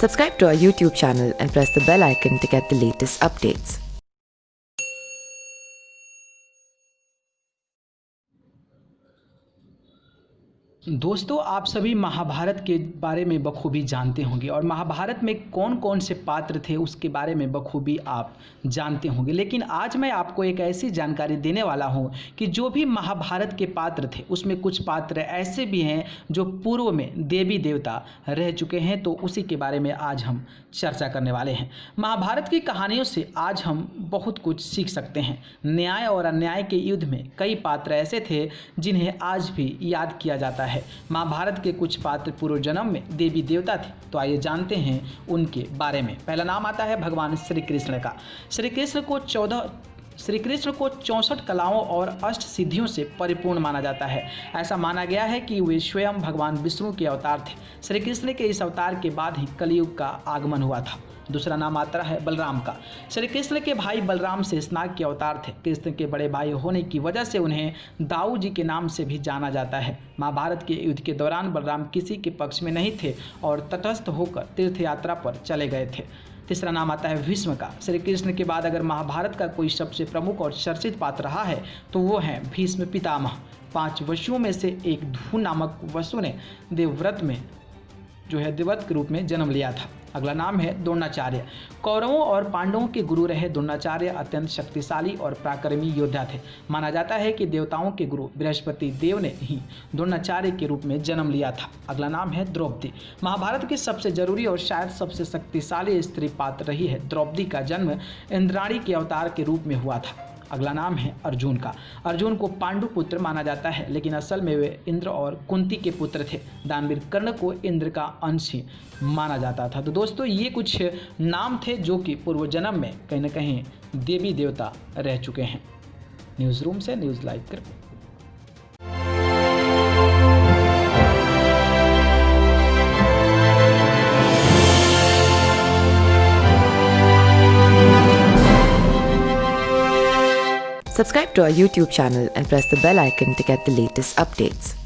Subscribe to our YouTube channel and press the bell icon to get the latest updates. दोस्तों, आप सभी महाभारत के बारे में बखूबी जानते होंगे और महाभारत में कौन कौन से पात्र थे उसके बारे में बखूबी आप जानते होंगे। लेकिन आज मैं आपको एक ऐसी जानकारी देने वाला हूं कि जो भी महाभारत के पात्र थे उसमें कुछ पात्र ऐसे भी हैं जो पूर्व में देवी देवता रह चुके हैं, तो उसी के बारे में आज हम चर्चा करने वाले हैं। महाभारत की कहानियों से आज हम बहुत कुछ सीख सकते हैं। न्याय और अन्याय के युद्ध में कई पात्र ऐसे थे जिन्हें आज भी याद किया जाता है। महाभारत के कुछ पात्र पूर्व जन्म में देवी देवता थे, तो आइए जानते हैं उनके बारे में। पहला नाम आता है भगवान श्री कृष्ण का। श्री कृष्ण को 64 कलाओं और अष्ट सिद्धियों से परिपूर्ण माना जाता है। ऐसा माना गया है कि वे स्वयं भगवान विष्णु के अवतार थे। श्री कृष्ण के इस अवतार के बाद ही कलयुग का आगमन हुआ था। दूसरा नाम आता है बलराम का। श्री कृष्ण के भाई बलराम शेषनाग के अवतार थे। कृष्ण के बड़े भाई होने की वजह से उन्हें दाऊ जी के नाम से भी जाना जाता है। महाभारत के युद्ध के दौरान बलराम किसी के पक्ष में नहीं थे और तटस्थ होकर तीर्थ यात्रा पर चले गए थे। तीसरा नाम आता है भीष्म का। श्री कृष्ण के बाद अगर महाभारत का कोई सबसे प्रमुख और चर्चित पात्र रहा है तो वो है भीष्म पितामह। 5 वसुओं में से एक ध्रुव नामक वसु ने देवव्रत के रूप में जन्म लिया था। अगला नाम है द्रोणाचार्य। कौरवों और पांडवों के गुरु रहे द्रोणाचार्य अत्यंत शक्तिशाली और पराक्रमी योद्धा थे। माना जाता है कि देवताओं के गुरु बृहस्पति देव ने ही द्रोणाचार्य के रूप में जन्म लिया था। अगला नाम है द्रौपदी। महाभारत की सबसे जरूरी और शायद सबसे शक्तिशाली स्त्री पात्र रही है। द्रौपदी का जन्म इंद्राणी के अवतार के रूप में हुआ था। अगला नाम है अर्जुन का। अर्जुन को पांडु पुत्र माना जाता है, लेकिन असल में वे इंद्र और कुंती के पुत्र थे। दानवीर कर्ण को इंद्र का अंश ही माना जाता था। तो दोस्तों, ये कुछ नाम थे जो कि पूर्व जन्म में कहीं ना कहीं देवी देवता रह चुके हैं। न्यूज़ रूम से न्यूज़ लाइव करें। Subscribe to our YouTube channel and press the bell icon to get the latest updates.